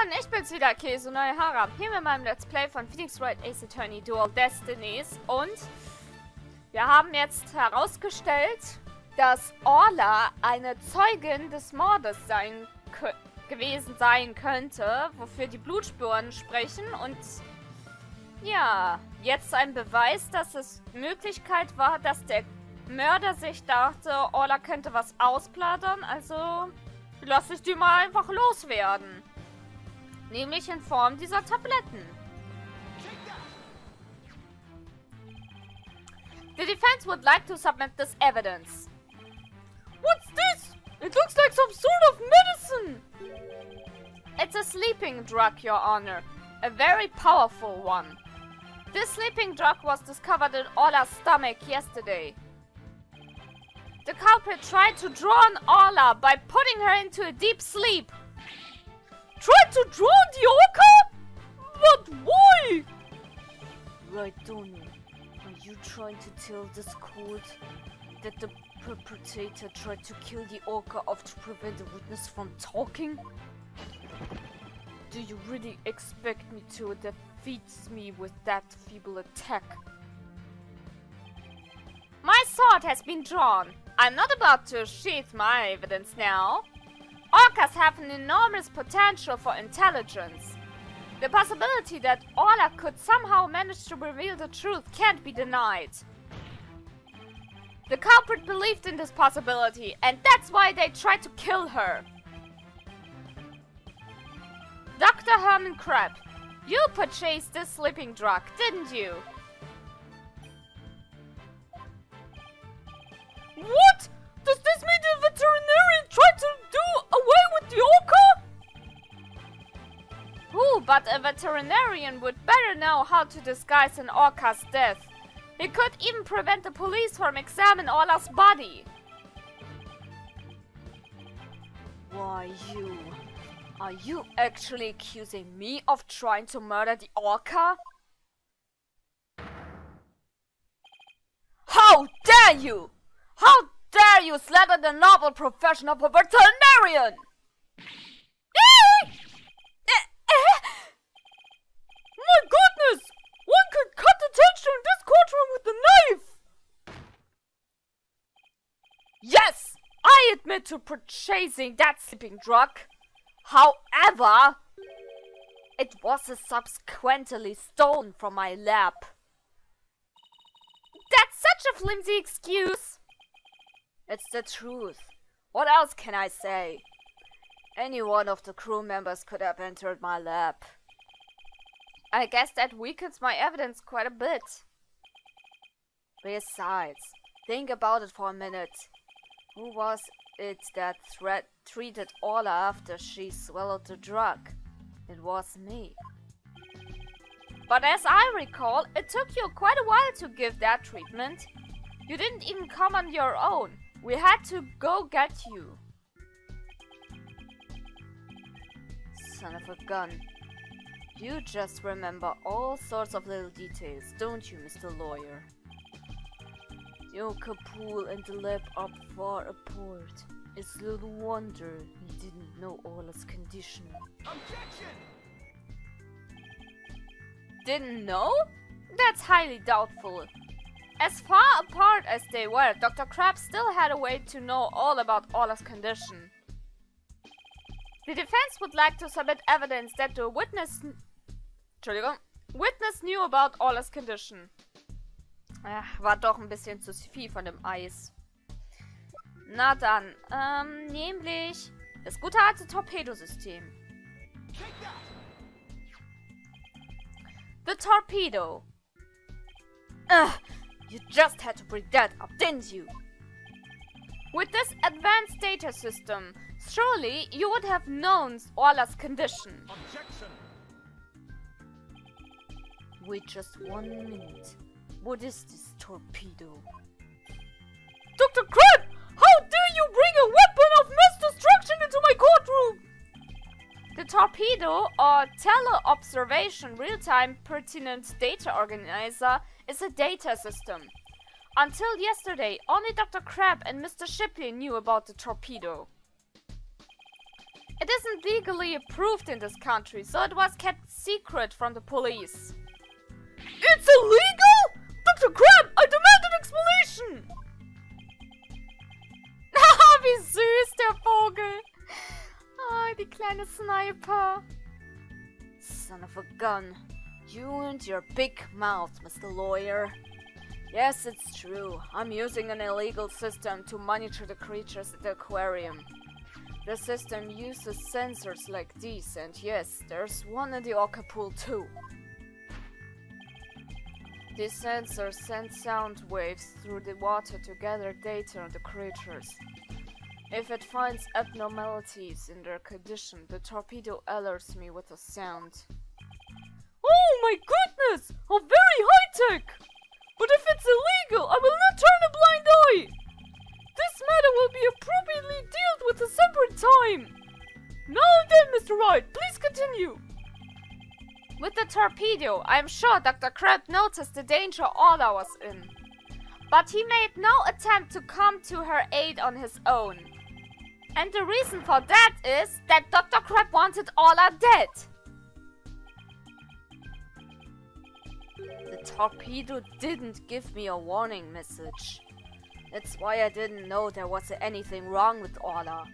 Mann, ich bin's wieder, Käse und neue Haare. Hier mit meinem Let's Play von Wright, Ace Attorney, Dual Destinies. Und wir haben jetzt herausgestellt, dass Orla eine Zeugin des Mordes gewesen sein könnte, wofür die Blutspuren sprechen. Und ja, jetzt ein Beweis, dass es Möglichkeit war, dass der Mörder sich dachte, Orla könnte was ausplaudern, also lass ich die mal einfach loswerden. Nämlich in Form dieser Tabletten. The defense would like to submit this evidence. What's this? It looks like some sort of medicine. It's a sleeping drug, Your Honor. A very powerful one. This sleeping drug was discovered in Orla's stomach yesterday. The culprit tried to drown Orla by putting her into a deep sleep. Tried to drown the orca? But why? Right, Donnie. Are you trying to tell this court that the perpetrator tried to kill the orca to prevent the witness from talking? Do you really expect me to defeat me with that feeble attack? My sword has been drawn. I'm not about to sheath my evidence now. Orcas have an enormous potential for intelligence. The possibility that Orla could somehow manage to reveal the truth can't be denied. The culprit believed in this possibility, and that's why they tried to kill her. Dr. Herman Crab, you purchased this sleeping drug, didn't you? What? Does this mean the veterinarian tried to do away with the orca? Who but a veterinarian would better know how to disguise an orca's death? He could even prevent the police from examining Orla's body. Why you? Are you actually accusing me of trying to murder the orca? How dare you! How dare you slander the noble profession of a veterinarian! My goodness! One could cut the tension in this courtroom with a knife! Yes! I admit to purchasing that sleeping drug. However, it was subsequently stolen from my lab. That's such a flimsy excuse! It's the truth. What else can I say? Any one of the crew members could have entered my lab. I guess that weakens my evidence quite a bit. Besides, think about it for a minute. Who was it that treated Orla after she swallowed the drug? It was me. But as I recall, it took you quite a while to give that treatment. You didn't even come on your own. We had to go get you. Son of a gun. You just remember all sorts of little details, don't you, Mr. Lawyer? The orca pool and the lab are far apart. It's little wonder he didn't know Orla's condition. Objection! Didn't know? That's highly doubtful. As far apart as they were, Dr. Crab still had a way to know all about Orla's condition. The defense would like to submit evidence that the witness knew about Orla's condition. War doch ein bisschen zu viel von dem Eis. Na dann, nämlich das gute alte Torpedosystem. The torpedo. You just had to bring that up, didn't you? With this advanced data system, surely you would have known Orla's condition. Objection. Wait just 1 minute. What is this torpedo? Dr. Crab! How dare you bring a weapon of mass destruction into my courtroom? The torpedo, or Tele-Observation Real-Time Pertinent Data Organizer, is a data system. Until yesterday, only Dr. Crab and Mr. Shipley knew about the torpedo. It isn't legally approved in this country, so it was kept secret from the police. It's illegal? Dr. Crab, I demand an explanation! Ah, wie süß, der Vogel! Ah, die kleine Sniper. Son of a gun. You and your big mouth, Mr. Lawyer. Yes, it's true. I'm using an illegal system to monitor the creatures at the aquarium. The system uses sensors like these, and yes, there's one in the orca pool too. These sensors send sound waves through the water to gather data on the creatures. If it finds abnormalities in their condition, the torpedo alerts me with a sound. Oh my goodness! How very high-tech! But if it's illegal, I will not turn a blind eye! This matter will be appropriately dealt with a separate time! Now then, Mr. Wright, please continue! With the torpedo, I am sure Dr. Crab noticed the danger Orla was in. But he made no attempt to come to her aid on his own. And the reason for that is that Dr. Crab wanted Orla dead. The torpedo didn't give me a warning message. That's why I didn't know there was anything wrong with Orla.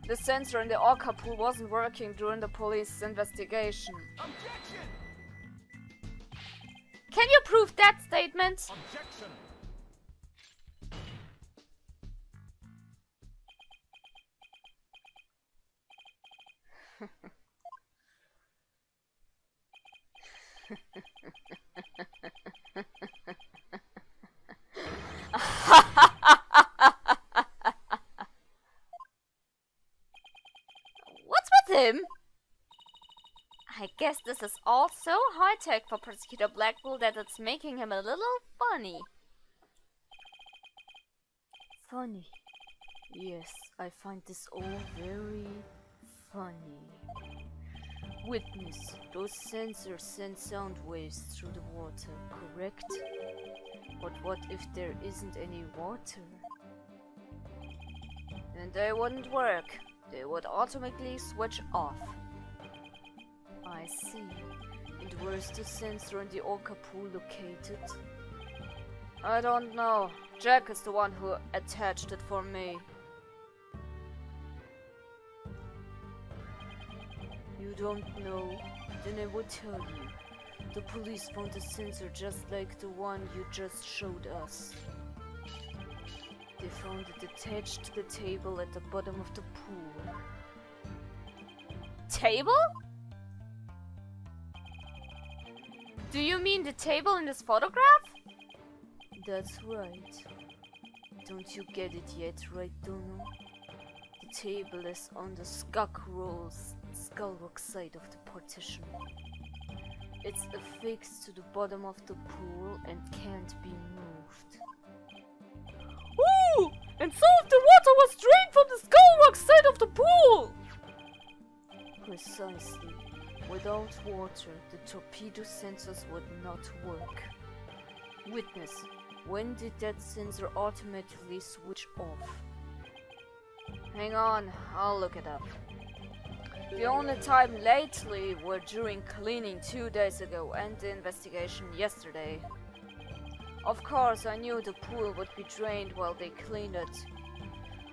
The sensor in the orca pool wasn't working during the police investigation. Objection! Can you prove that statement? Objection! What's with him? I guess this is all so high-tech for Prosecutor Blackpool that it's making him a little funny. Funny. Yes, I find this all very funny. Witness, those sensors send sound waves through the water, correct? But what if there isn't any water? Then they wouldn't work. They would automatically switch off. I see. And where's the sensor in the orca pool located? I don't know. Jack is the one who attached it for me. You don't know? Then I will tell you. The police found a sensor just like the one you just showed us. They found it attached to the table at the bottom of the pool. Table? Do you mean the table in this photograph? That's right. Don't you get it yet, right, Dono? The table is on the skullrock side of the partition. It's affixed to the bottom of the pool and can't be moved. Ooh! And some of the water was drained from the skullrock side of the pool! Precisely. Without water, the torpedo sensors would not work. Witness, when did that sensor automatically switch off? Hang on, I'll look it up. The only time lately were during cleaning 2 days ago and the investigation yesterday. Of course, I knew the pool would be drained while they cleaned it.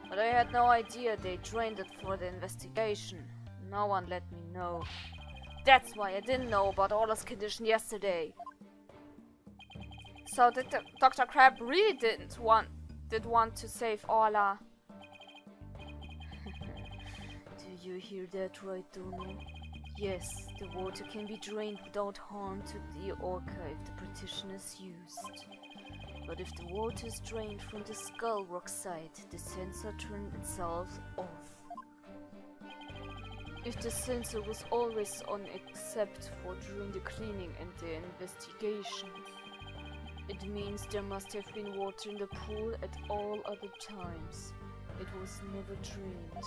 But I had no idea they drained it for the investigation. No one let me know. That's why I didn't know about Orla's condition yesterday. So Dr. Crab really did want to save Orla. Do you hear that right, Dono? Yes, the water can be drained without harm to the orca if the partition is used. But if the water is drained from the skull rock side, the sensor turns itself off. If the sensor was always on except for during the cleaning and the investigation, it means there must have been water in the pool at all other times. It was never drained.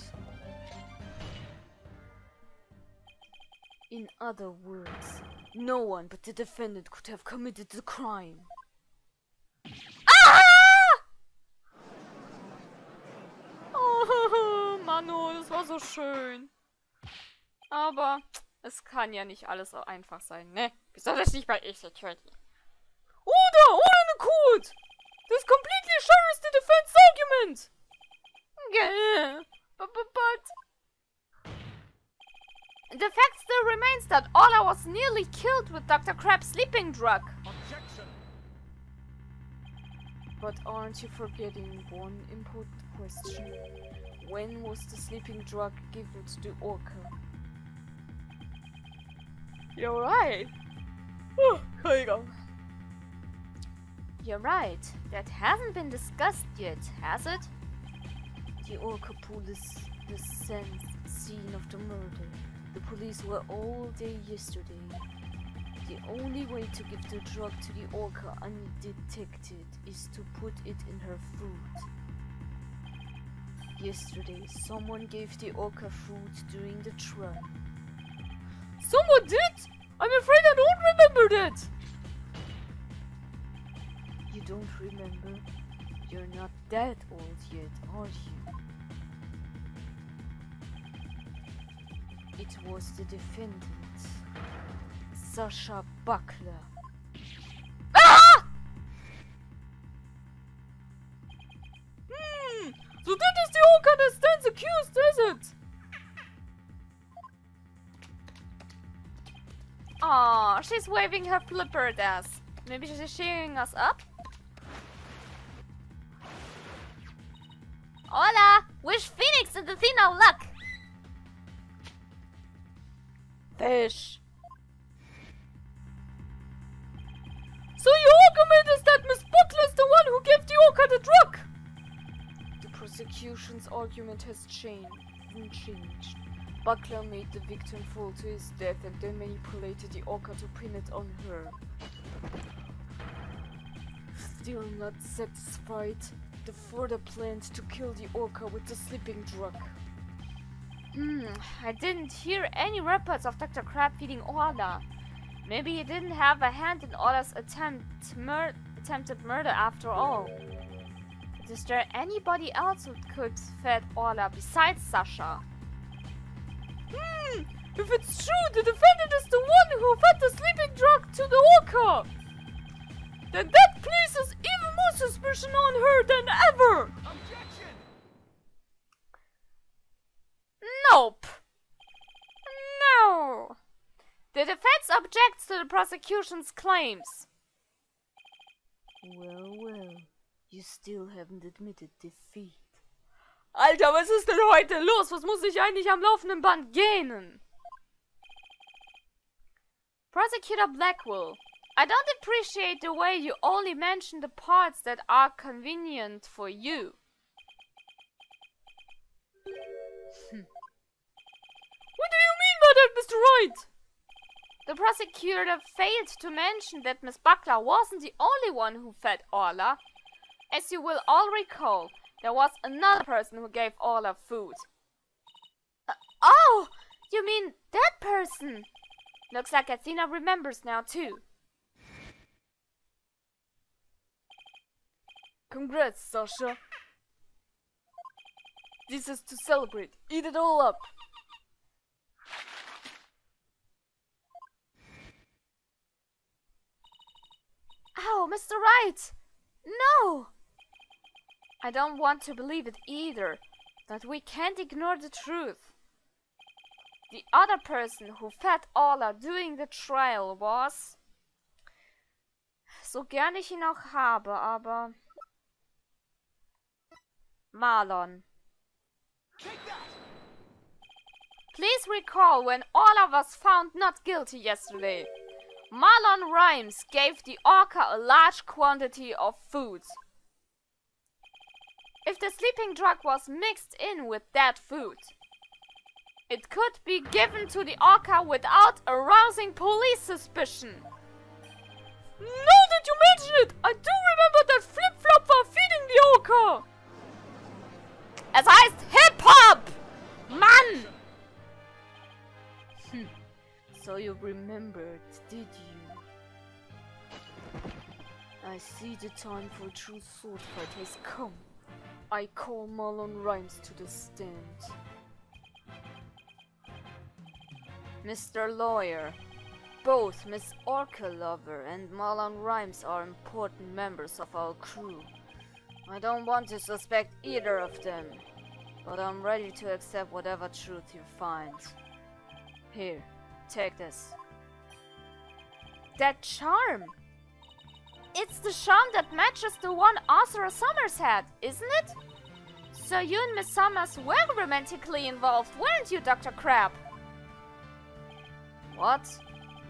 In other words, no one but the defendant could have committed the crime. Ah! Oh, Manu, das war so schön. Aber es kann ja nicht alles so einfach sein, ne? Besonders nicht bei Security. Oder eine Code! This completely shares the defense argument! Yeah, but... The fact still remains that Ola was nearly killed with Dr. Crab's sleeping drug. Objection. But aren't you forgetting one important question? When was the sleeping drug given to the orca? You're right. Here you go. You're right. That hasn't been discussed yet, has it? The orca pool is the scene of the murder. The police were all day yesterday. The only way to give the drug to the orca undetected is to put it in her food. Yesterday, someone gave the orca food during the trial. Someone did? I'm afraid I don't remember that! You don't remember? You're not that old yet, are you? It was the defendant, Sasha Buckler. Ah! So that is the orca that stands accused, is it? Aw, she's waving her flipper at us. Maybe she's cheering us up? Hola! Wish Phoenix and Athena luck! Fish. So your argument is that Miss Butler is the one who gave the orca the drug? The prosecution's argument has changed. Buckler made the victim fall to his death and then manipulated the orca to pin it on her. Still not satisfied, the further planned to kill the orca with the sleeping drug. I didn't hear any reports of Dr. Crab feeding Ola. Maybe he didn't have a hand in Ola's attempted murder after all. But is there anybody else who could feed Ola besides Sasha? If it's true, the defendant is the one who fed the sleeping drug to the orca! Then that places even more suspicion on her than ever! Objection. Nope. No. The defense objects to the prosecution's claims. Well, you still haven't admitted defeat. Alter, was ist denn heute los? Was muss ich eigentlich am laufenden Band gähnen? Prosecutor Blackwell, I don't appreciate the way you only mention the parts that are convenient for you. What do you mean by that, Mr. Wright? The prosecutor failed to mention that Miss Buckler wasn't the only one who fed Ola. As you will all recall, there was another person who gave Ola food. Oh, you mean that person? Looks like Athena remembers now too. Congrats, Sasha. This is to celebrate. Eat it all up. Oh, Mr. Wright! No! I don't want to believe it either, but we can't ignore the truth. The other person who fed Ola during the trial was... So gern ich ihn auch habe, aber... Marlon. Please recall when Ola was found not guilty yesterday. Marlon Rhymes gave the orca a large quantity of food. If the sleeping drug was mixed in with that food, it could be given to the orca without arousing police suspicion. Now that you mention it, I do remember that flip-flop for feeding the orca. Es heißt Hip-Hop! Mann! So you remembered, did you? I see the time for true sword fight has come. I call Marlon Rhymes to the stand. Mr. Lawyer, both Miss Orca Lover and Marlon Rhymes are important members of our crew. I don't want to suspect either of them, but I'm ready to accept whatever truth you find. Here, take this. That charm! It's the charm that matches the one Arthur Summers had, isn't it? So you and Miss Summers were romantically involved, weren't you, Dr. Crab? What?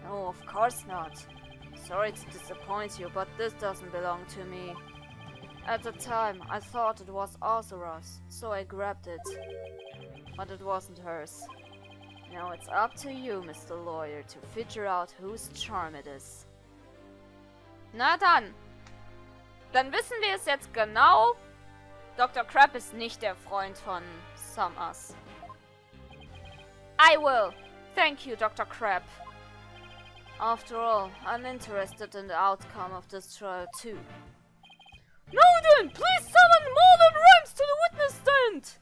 No, of course not. Sorry to disappoint you, but this doesn't belong to me. At the time, I thought it was Arthur's, so I grabbed it. But it wasn't hers. Now it's up to you, Mr. Lawyer, to figure out whose charm it is. Na dann. Dann wissen wir es jetzt genau. Dr. Crab ist nicht der Freund von Summers. I will. Thank you, Dr. Crab. After all, I'm interested in the outcome of this trial too. Now then, please summon Marlon Rhymes to the witness stand!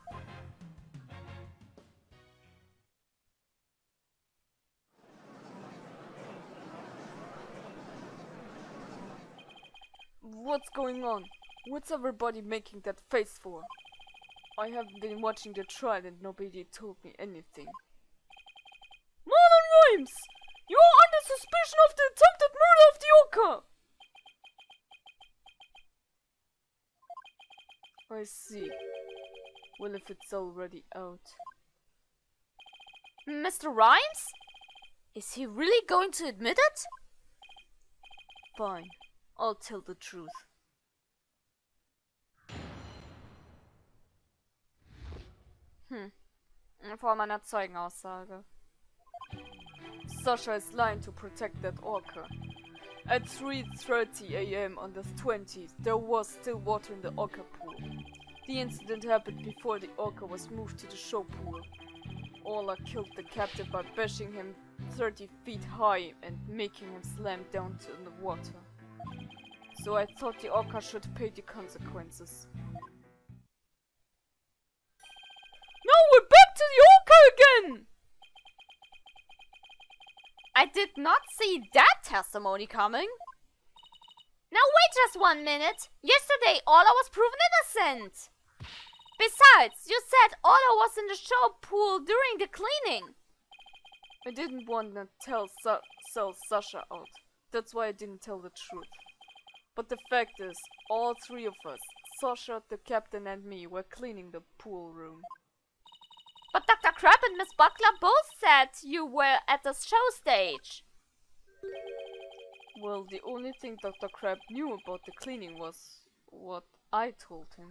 What's going on? What's everybody making that face for? I haven't been watching the trial and nobody told me anything. Marlon Rhymes! You are under suspicion of the attempted murder of the Orca! I see. Well, if it's already out. Mr. Rhymes? Is he really going to admit it? Fine. I'll tell the truth. Vor meiner Zeugenaussage. Sasha is lying to protect that orca. At 3:30 AM on the 20th, there was still water in the orca pool. The incident happened before the orca was moved to the show pool. Orla killed the captain by bashing him 30 feet high and making him slam down to the water. So I thought the orca should pay the consequences. Now we're back to the orca again! I did not see that testimony coming. Now wait just 1 minute. Yesterday Orla was proven innocent. Besides, you said Orla was in the show pool during the cleaning. I didn't want to sell Sasha out. That's why I didn't tell the truth. But the fact is, all three of us, Sasha, the captain and me, were cleaning the pool room. But Dr. Crab and Miss Buckler both said you were at the show stage. Well, the only thing Dr. Crab knew about the cleaning was what I told him.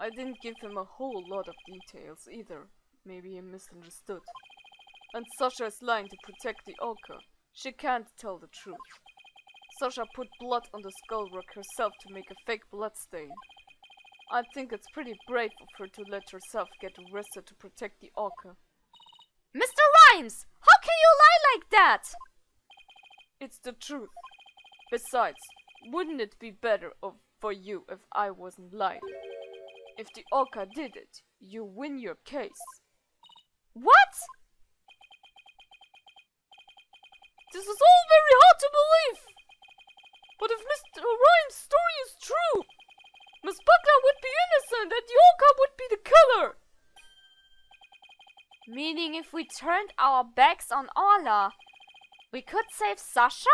I didn't give him a whole lot of details either. Maybe he misunderstood. And Sasha is lying to protect the orca. She can't tell the truth. Sasha put blood on the skull rock herself to make a fake blood stain. I think it's pretty brave of her to let herself get arrested to protect the orca. Mr. Rhymes! How can you lie like that? It's the truth. Besides, wouldn't it be better for you if I wasn't lying? If the orca did it, you win your case. What? This is all very hard to believe. But if Mr. Rhymes' story is true, Miss Buckler would be innocent and the orca would be the killer. Meaning if we turned our backs on Orla, we could save Sasha?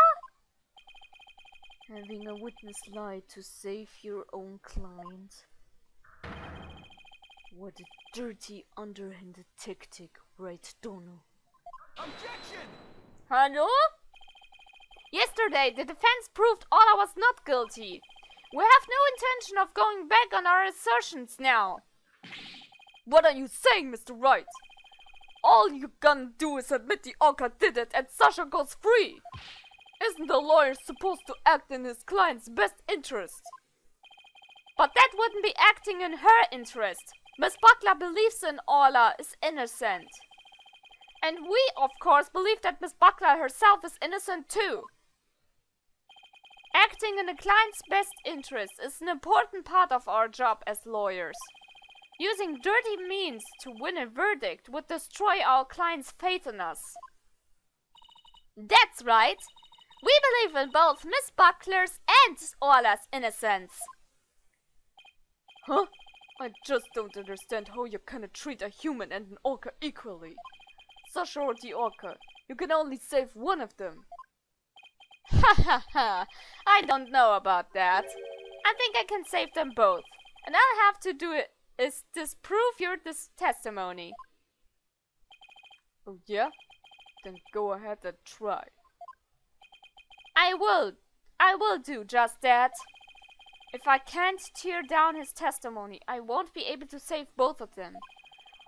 Having a witness lie to save your own client. What a dirty, underhanded tactic, right, Dono? Objection! Hello? Yesterday, the defense proved Orla was not guilty. We have no intention of going back on our assertions now. What are you saying, Mr. Wright? All you gonna do is admit the orca did it and Sasha goes free. Isn't the lawyer supposed to act in his client's best interest? But that wouldn't be acting in her interest. Miss Buckler believes in Orla is innocent. And we, of course, believe that Miss Buckler herself is innocent too. Acting in a client's best interest is an important part of our job as lawyers. Using dirty means to win a verdict would destroy our client's faith in us. That's right. We believe in both Miss Buckler's and Orla's innocence. Huh? I just don't understand how you can treat a human and an orca equally. Sasha or the orca, you can only save one of them. Ha ha ha, I don't know about that. I think I can save them both. And all I have to do is disprove your testimony. Oh yeah? Then go ahead and try. I will do just that. If I can't tear down his testimony, I won't be able to save both of them.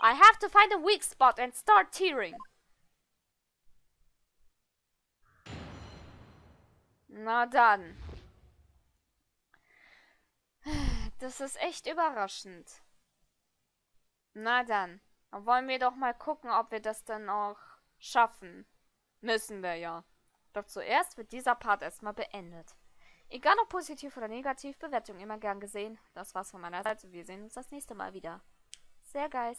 I have to find a weak spot and start tearing. Na dann. Das ist echt überraschend. Na dann. Dann wollen wir doch mal gucken, ob wir das dann auch schaffen. Müssen wir ja. Doch zuerst wird dieser Part erstmal beendet. Egal ob positiv oder negativ, Bewertung immer gern gesehen. Das war's von meiner Seite. Wir sehen uns das nächste Mal wieder. Sehr geil.